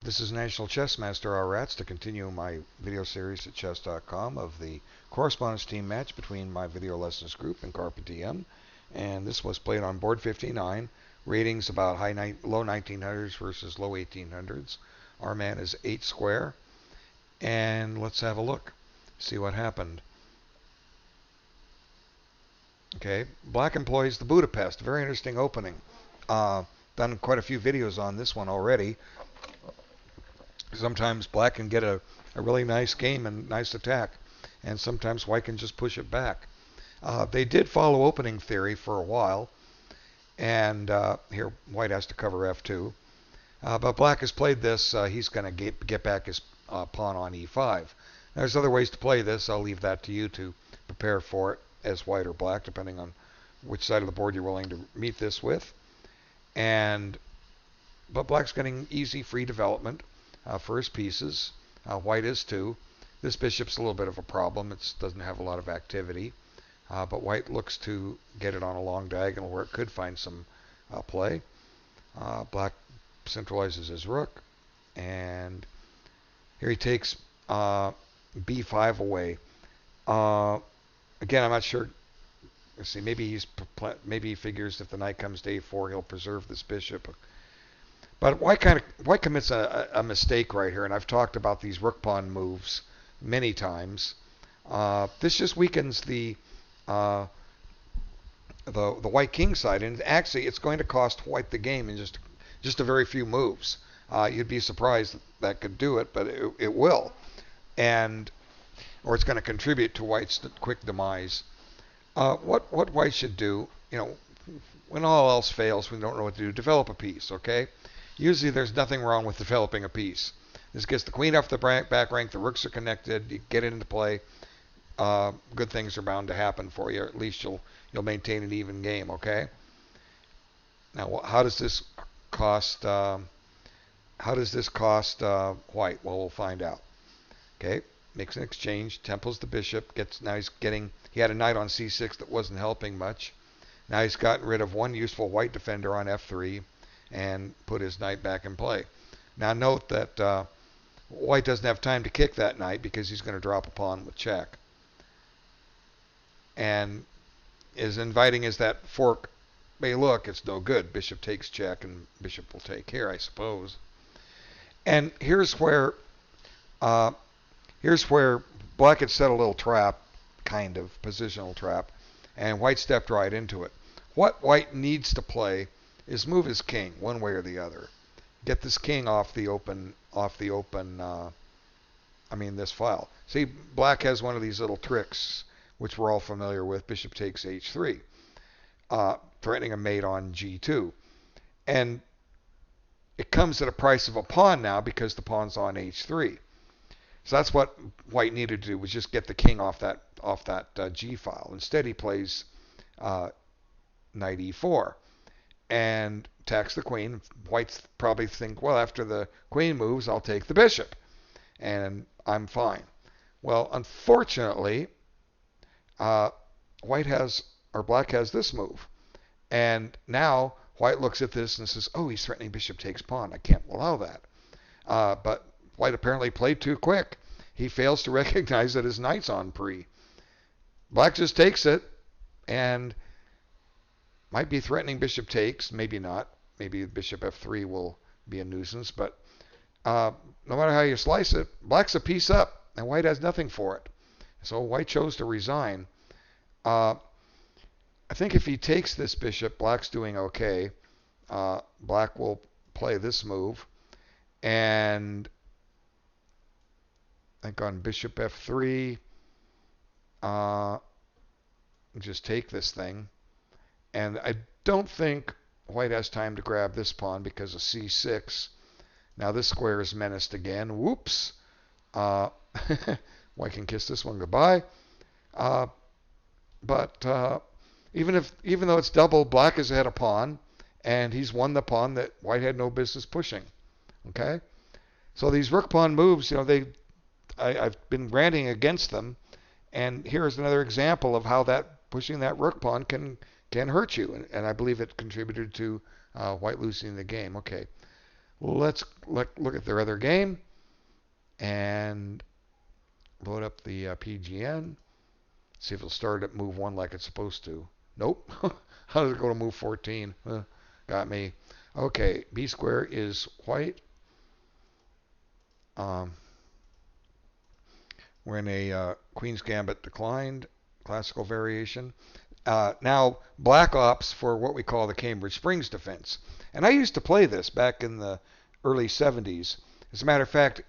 This is National Chess Master Rats to continue my video series at chess.com of the correspondence team match between my video lessons group and CARPE DIEM. And this was played on board 59. Ratings about low 1900s versus low 1800s. Our man is 8 square. And let's have a look. See what happened. Okay, Black employs the Budapest. Very interesting opening. Done quite a few videos on this one already. Sometimes Black can get a really nice game and nice attack, and sometimes White can just push it back. They did follow opening theory for a while, and here White has to cover f2. But Black has played this. He's going to get back his pawn on e5. There's other ways to play this. I'll leave that to you to prepare for it as White or Black, depending on which side of the board you're willing to meet this with. But Black's getting easy free development for his pieces. White is too. This bishop's a little bit of a problem. It doesn't have a lot of activity. But White looks to get it on a long diagonal where it could find some play. Black centralizes his rook. And here he takes b5 away. Again, I'm not sure. Let's see. Maybe he figures if the knight comes to a4, he'll preserve this bishop. But White commits a mistake right here, and I've talked about these rook pawn moves many times. This just weakens the White king side, and actually it's going to cost White the game in just a very few moves. You'd be surprised that could do it, but it will, or it's going to contribute to White's quick demise. What White should do, when all else fails, we don't know what to do. Develop a piece, okay? Usually there's nothing wrong with developing a piece. This gets the queen off the back rank, the rooks are connected, you get it into play. Good things are bound to happen for you. At least you'll maintain an even game, okay? Now, how does this cost White? Well, we'll find out. Okay, makes an exchange, temples the bishop, he had a knight on c6 that wasn't helping much. Now he's gotten rid of one useful White defender on f3 and put his knight back in play. Now note that White doesn't have time to kick that knight because he's going to drop a pawn with check. And as inviting as that fork may look, it's no good. Bishop takes check, and bishop will take here, I suppose. And here's where Black had set a little trap, kind of positional trap, and White stepped right into it. What White needs to play is move his king one way or the other. Get this king off the open. This file. See, Black has one of these little tricks, which we're all familiar with. Bishop takes h3, threatening a mate on g2, and it comes at a price of a pawn now because the pawn's on h3. So that's what White needed to do, was just get the king off that g file. Instead, he plays knight e4 and attacks the queen. White probably think, well, after the queen moves, I'll take the bishop, and I'm fine. Well, unfortunately, Black has this move, and now White looks at this and says, oh, he's threatening bishop takes pawn. I can't allow that. But White apparently played too quick. He fails to recognize that his knight's on pre. Black just takes it and might be threatening bishop takes, maybe not. Maybe bishop f3 will be a nuisance, but no matter how you slice it, Black's a piece up, and White has nothing for it. So White chose to resign. I think if he takes this bishop, Black's doing okay. Black will play this move, and I think on bishop f3, just take this thing. And I don't think White has time to grab this pawn because of c6. Now this square is menaced again. Whoops. White can kiss this one goodbye. But even though it's double, Black is ahead a pawn, and he's won the pawn that White had no business pushing. Okay, so these rook pawn moves, I've been ranting against them, and here's another example of how that pushing that rook pawn can hurt you, and I believe it contributed to White losing the game. Okay, Let's look at their other game and load up the PGN. See if it'll start at move 1 like it's supposed to. Nope. How does it go to move 14? Got me. Okay, B square is white. We're in a Queen's Gambit declined, classical variation. Now, black opts for what we call the Cambridge Springs defense. And I used to play this back in the early 70s. As a matter of fact,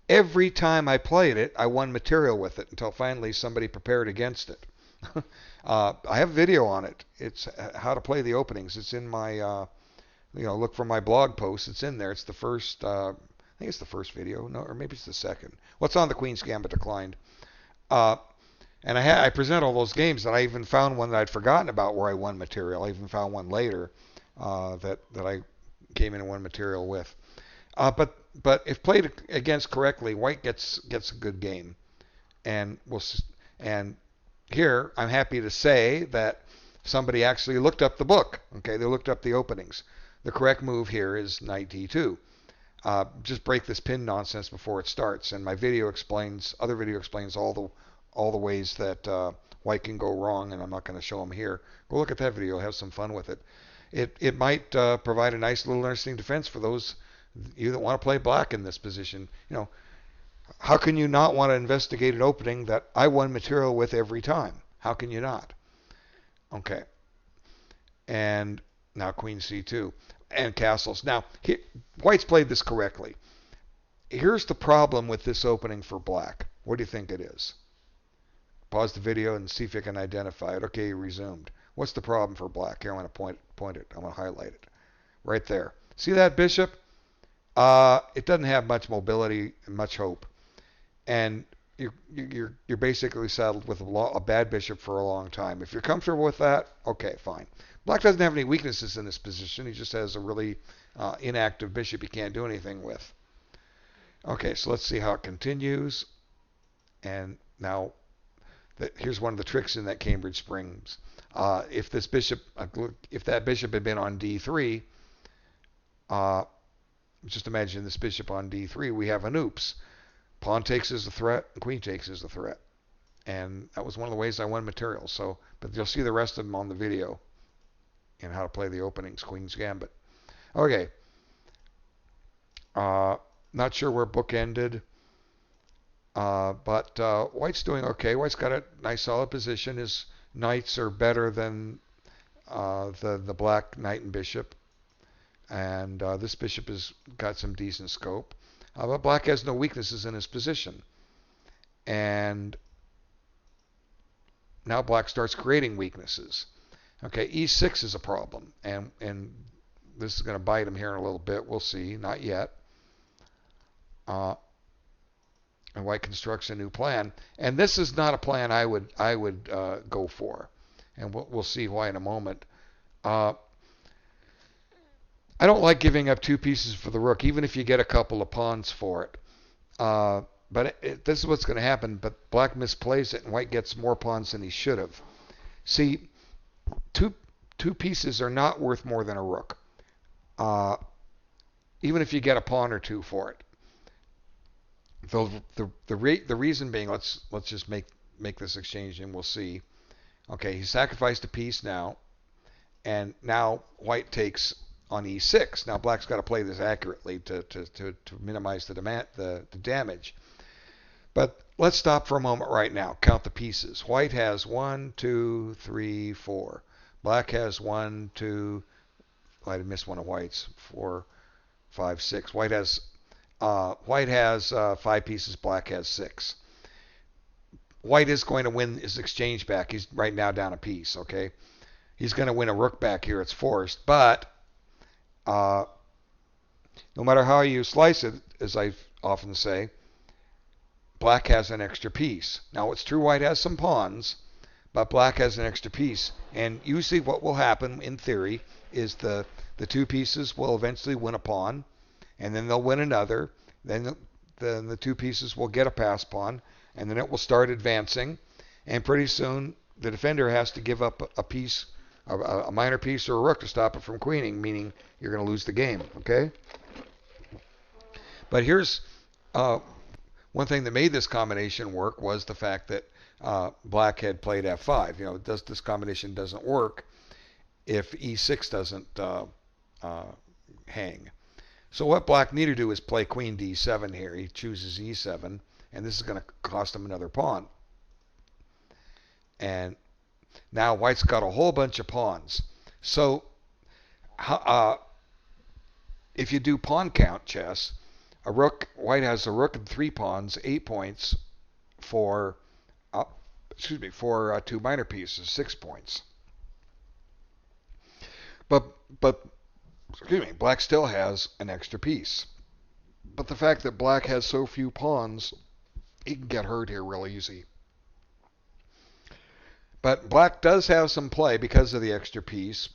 every time I played it, I won material with it until finally somebody prepared against it. I have a video on it. It's how to play the openings. It's in my, look for my blog post. It's in there. It's the first, I think it's the first video. No, or maybe it's the second. What's on the Queen's Gambit declined? And I present all those games, and I even found one that I'd forgotten about where I won material. I even found one later that I came in and won material with. But if played against correctly, white gets a good game. And here I'm happy to say that somebody actually looked up the book. Okay, they looked up the openings. The correct move here is knight d2. Just break this pin nonsense before it starts. And my other video explains all the ways that white can go wrong, and I'm not going to show them here. Go look at that video. Have some fun with it. It might provide a nice little interesting defense for those you that want to play black in this position. How can you not want to investigate an opening that I won material with every time? How can you not? Okay. And now queen c2 and castles. Now, white's played this correctly. Here's the problem with this opening for black. What do you think it is? Pause the video and see if you can identify it. Okay, you resumed. What's the problem for black? Here, I want to point it. I want to highlight it. Right there. See that bishop? It doesn't have much mobility and much hope. And you're basically saddled with a bad bishop for a long time. If you're comfortable with that, okay, fine. Black doesn't have any weaknesses in this position. He just has a really inactive bishop he can't do anything with. Okay, so let's see how it continues. And now, here's one of the tricks in that Cambridge Springs. If that bishop had been on d3, just imagine this bishop on d3, we have an oops. Pawn takes as a threat, and queen takes as a threat. And that was one of the ways I won material. But you'll see the rest of them on the video and how to play the openings, Queen's Gambit. Okay. Not sure where book ended. But white's doing okay. White's got a nice solid position. His knights are better than the black knight and bishop. And this bishop has got some decent scope. But black has no weaknesses in his position. And now black starts creating weaknesses. Okay, e6 is a problem. And this is going to bite him here in a little bit. We'll see. Not yet. And white constructs a new plan. And this is not a plan I would go for. And we'll see why in a moment. I don't like giving up 2 pieces for the rook, even if you get a couple of pawns for it. But this is what's going to happen. But black misplays it, and white gets more pawns than he should have. See, two pieces are not worth more than a rook, even if you get a pawn or 2 for it. The reason being, let's just make this exchange, and we'll see. Okay, he sacrificed a piece now, and now white takes on e6. Now black's got to play this accurately to minimize the damage. But let's stop for a moment right now. Count the pieces. White has 1, 2, 3, 4. Black has 1, 2. I missed one of white's. 4, 5, 6. White has 5 pieces. Black has 6. White is going to win his exchange back. He's right now down a piece. Okay, he's going to win a rook back here. It's forced, but no matter how you slice it, as I often say, black has an extra piece. Now, it's true white has some pawns, but black has an extra piece. And usually what will happen, in theory, is the 2 pieces will eventually win a pawn, and then they'll win another. Then the 2 pieces will get a pass pawn, and then it will start advancing. And pretty soon, the defender has to give up a piece, a minor piece or a rook to stop it from queening, meaning you're going to lose the game, okay? But here's one thing that made this combination work was the fact that black had played f5. This combination doesn't work if e6 doesn't hang. So what black needed to do is play queen d7 here. He chooses e7, and this is going to cost him another pawn. And now white's got a whole bunch of pawns. So if you do pawn count chess, white has a rook and 3 pawns, 8 points for two minor pieces, 6 points. But black still has an extra piece. But the fact that black has so few pawns, he can get hurt here real easy. But black does have some play because of the extra piece.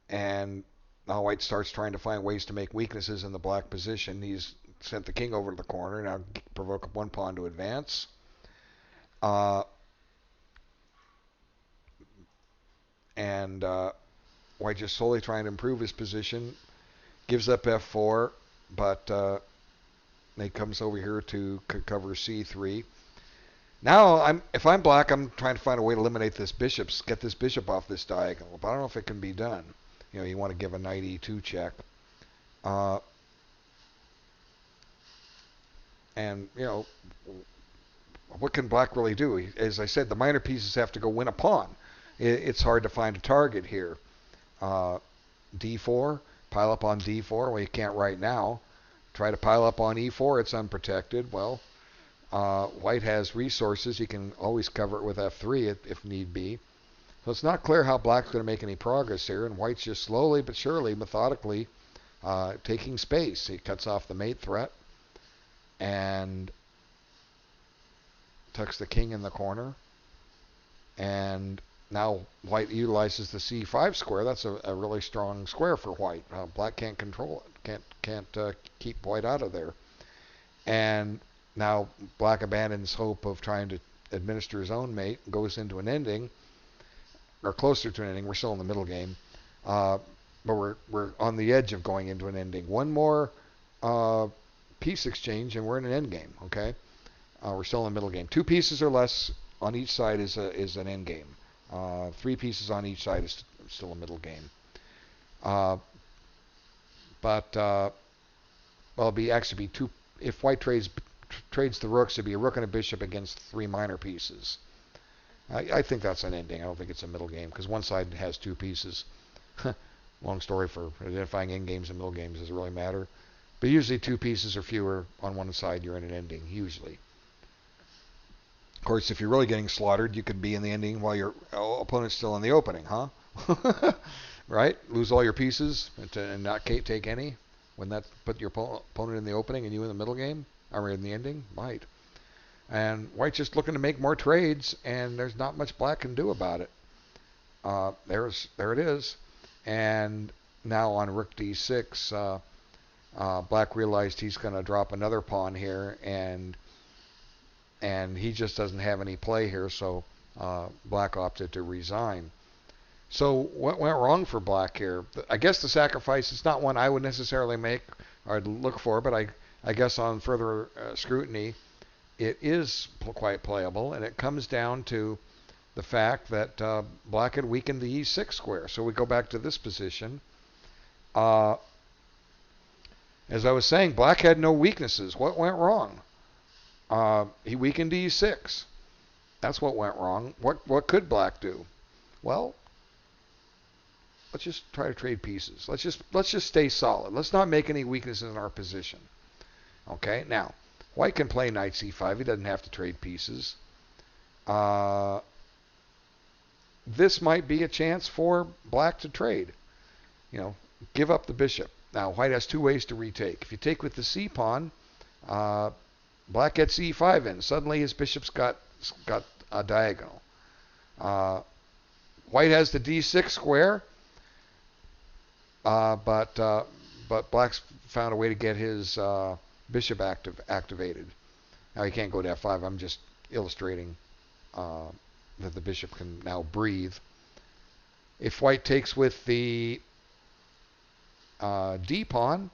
And now white starts trying to find ways to make weaknesses in the black position. He's sent the king over to the corner. Now provoke up 1 pawn to advance. White just slowly trying to improve his position. Gives up f4, but he comes over here to cover c3. Now, if I'm black, I'm trying to find a way to eliminate this bishop, get this bishop off this diagonal. But I don't know if it can be done. You want to give a knight e2 check. What can black really do? As I said, the minor pieces have to go win a pawn. It's hard to find a target here. d4, pile up on d4. Well, you can't right now. Try to pile up on e4. It's unprotected. Well, white has resources. He can always cover it with f3 if need be. So it's not clear how black's going to make any progress here, and white's just slowly but surely, methodically taking space. He cuts off the mate threat and tucks the king in the corner. And now white utilizes the c5 square. That's a really strong square for white. Black can't control it. Can't keep white out of there. And now black abandons hope of trying to administer his own mate, goes into an ending, or closer to an ending. We're still in the middle game, but we're on the edge of going into an ending. One more piece exchange, and we're in an end game. Okay, we're still in the middle game. 2 pieces or less on each side is an end game. 3 pieces on each side is still a middle game. Well, it'll be 2. If white trades the rooks, it'd be a rook and a bishop against 3 minor pieces. I think that's an ending. I don't think it's a middle game because one side has 2 pieces. Long story for identifying end games and middle games. Doesn't really matter. But usually 2 pieces or fewer on one side, you're in an ending, usually. Of course, if you're really getting slaughtered, you could be in the ending while your opponent's still in the opening, huh? Right? Lose all your pieces and not take any? Wouldn't that put your opponent in the opening and you in the middle game? Or in the ending? Might. And white's just looking to make more trades, and there's not much black can do about it. There it is. And now on rook d6, black realized he's going to drop another pawn here, and he just doesn't have any play here, so black opted to resign. So what went wrong for black here? I guess the sacrifice is not one I would necessarily make or I'd look for, but I guess on further scrutiny, it is quite playable, and it comes down to the fact that black had weakened the e6 square. So we go back to this position. As I was saying, black had no weaknesses. What went wrong? He weakened e6. That's what went wrong. What could black do? Well, let's just try to trade pieces. Let's just stay solid. Let's not make any weaknesses in our position. Okay, now white can play knight c5. He doesn't have to trade pieces. This might be a chance for black to trade. Give up the bishop. Now white has 2 ways to retake. If you take with the c pawn, black gets e5 in. Suddenly his bishop's got a diagonal. White has the d6 square, but black's found a way to get his bishop activated. Now he can't go to f5. I'm just illustrating that the bishop can now breathe. If white takes with the d pawn,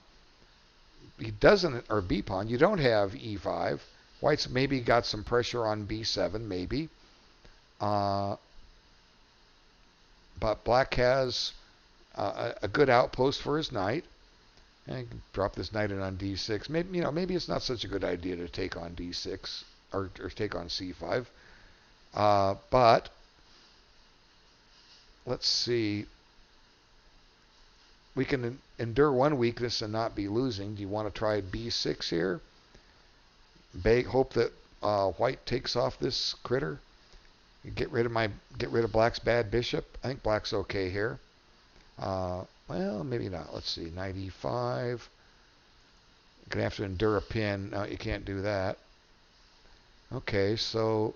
he doesn't, or B pawn, you don't have E5. White's maybe got some pressure on B7, maybe. But black has a good outpost for his knight. And he can drop this knight in on D6. Maybe it's not such a good idea to take on D6 or take on C5. But let's see. We can endure one weakness and not be losing. Do you want to try B6 here? Hope that white takes off this critter. Get rid of black's bad bishop. I think black's okay here. Well, maybe not. Let's see. Knight E5. You're gonna have to endure a pin. No, you can't do that. Okay, so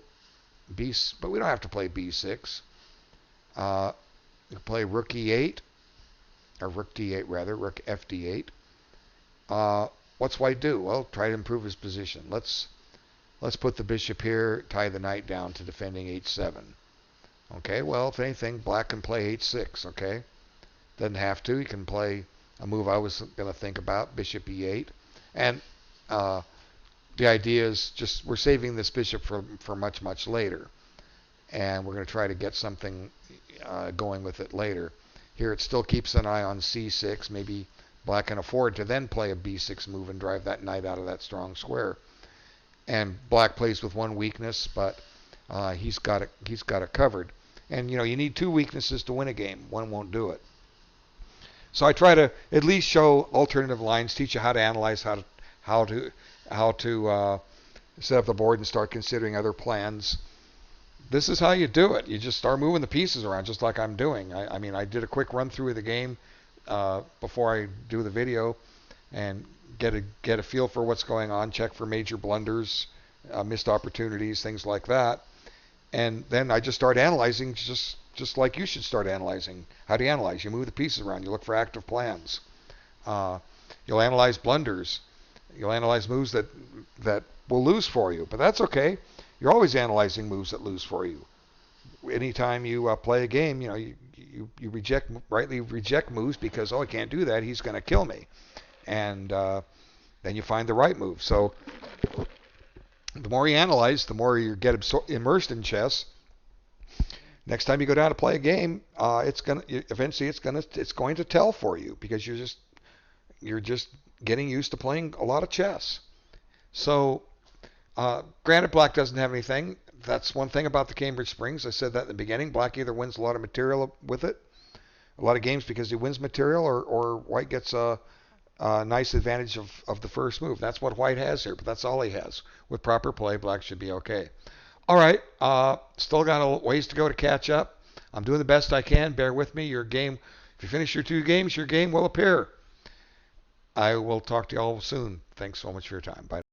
but we don't have to play B6. You play Rook E8, or Rook D8 rather. Rook FD8. What's white do? Well, try to improve his position. Let's put the bishop here, tie the knight down to defending H7. Okay, well, if anything, black can play H6, okay? Doesn't have to. He can play a move I was going to think about, bishop E8. And the idea is just we're saving this bishop for much, much later. And we're going to try to get something going with it later. Here it still keeps an eye on C6. Maybe black can afford to then play a B6 move and drive that knight out of that strong square. And black plays with one weakness, but he's got it covered. And you need two weaknesses to win a game. One won't do it. So I try to at least show alternative lines, teach you how to analyze, how to set up the board and start considering other plans. This is how you do it. You just start moving the pieces around, just like I'm doing. I mean, I did a quick run through of the game before I do the video, and get a feel for what's going on, check for major blunders, missed opportunities, things like that. And then I just start analyzing, just like you should start analyzing. How do you analyze? You move the pieces around. You look for active plans. You'll analyze blunders. You'll analyze moves that will lose for you, but that's okay. You're always analyzing moves that lose for you. Anytime you play a game, you rightly reject moves because, I can't do that. He's going to kill me. And then you find the right move. So the more you analyze, the more you get immersed in chess. Next time you go down to play a game, eventually it's going to tell for you because you're just getting used to playing a lot of chess. So granted, black doesn't have anything. That's one thing about the Cambridge Springs. I said that in the beginning. Black either wins a lot of material with it, a lot of games because he wins material, or white gets a nice advantage of the first move. That's what white has here, but that's all he has. With proper play, black should be okay. All right, still got a ways to go to catch up. I'm doing the best I can. Bear with me. Your game, if you finish your 2 games, your game will appear. I will talk to you all soon. Thanks so much for your time. Bye.